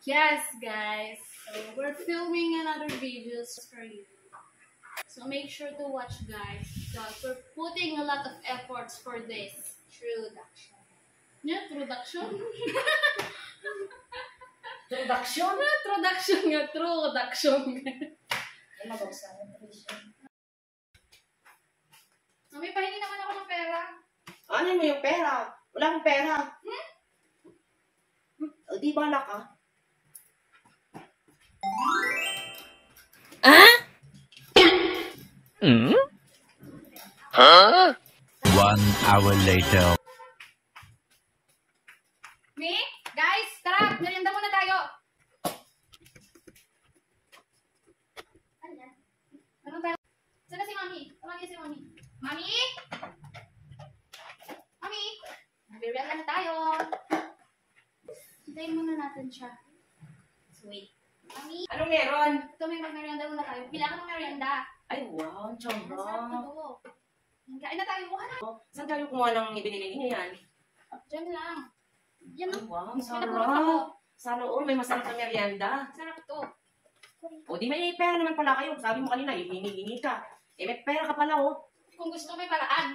Yes, guys. So we're filming another videos for you. So make sure to watch, guys. Because we're putting a lot of efforts for this. Introduction. Yeah, production. Introduction? Introduction nga, production. Mami, pahingi naman ako ng pera. Ano mo yung pera? Wala akong pera. O, di bala ka? Huh? 1 hour later. Me? Guys, tara! Merienda muna tayo! Ano yan? Ano tayo? Saan na si Mami? Tumagin si Mami. Mami? Mami? Merienda na tayo! Hintayin muna natin siya. Sweet. Mami? Anong meron? Ito, may mag-merienda muna tayo. Pila ka ng merienda. Ay, wow, ang Masarap na tsamba. to. Kain na tayo. Buka na. Saan tayo kumuha ng ibinili niya yan? Diyan lang. Yan Ay, o. wow, ang Pinapulot ako. sarap. Sana all may masarap na merienda. Sarap to. O, di may pera naman pala kayo. Sabi mo kanina, hihingi ka. Eh, may pera ka pala, oh. Kung gusto may paraan.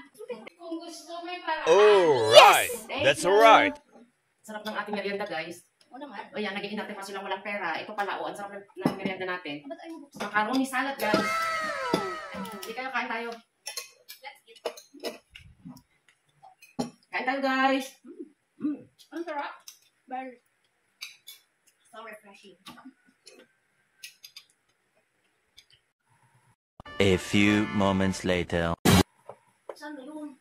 Kung gusto may paraan. Alright. Thank That's you. alright. Sarap ng ating merienda, guys. O naman. O yan, naging natin pa silang walang pera. Ito pala, oh, ang sarap ng merienda natin. Ba't ayaw mo buksan? Macaroni salad, guys. Hindi kayo, kain tayo. Let's eat. Kain tayo, guys. Ang sarap. Very. So refreshing. A few moments later. Saan na yun?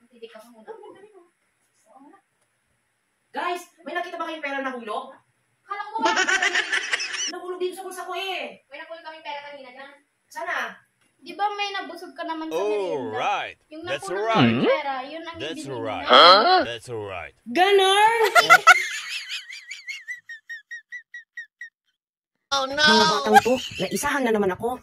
Magtitig ka muna. Guys, may nakita ba kayong pera na hulog? Kala ko ba? Nahulog dito sa bulsa ko eh. May nakuha kami pera kanina dyan. Sana? Di ba may nabusog ka naman sa merienda? Alright. Yung That's nakuha alright. ng pera, yun ang That's ibinili alright. niya. That's alright. Ganon! Oh Mga batang to, naisahan na naman ako.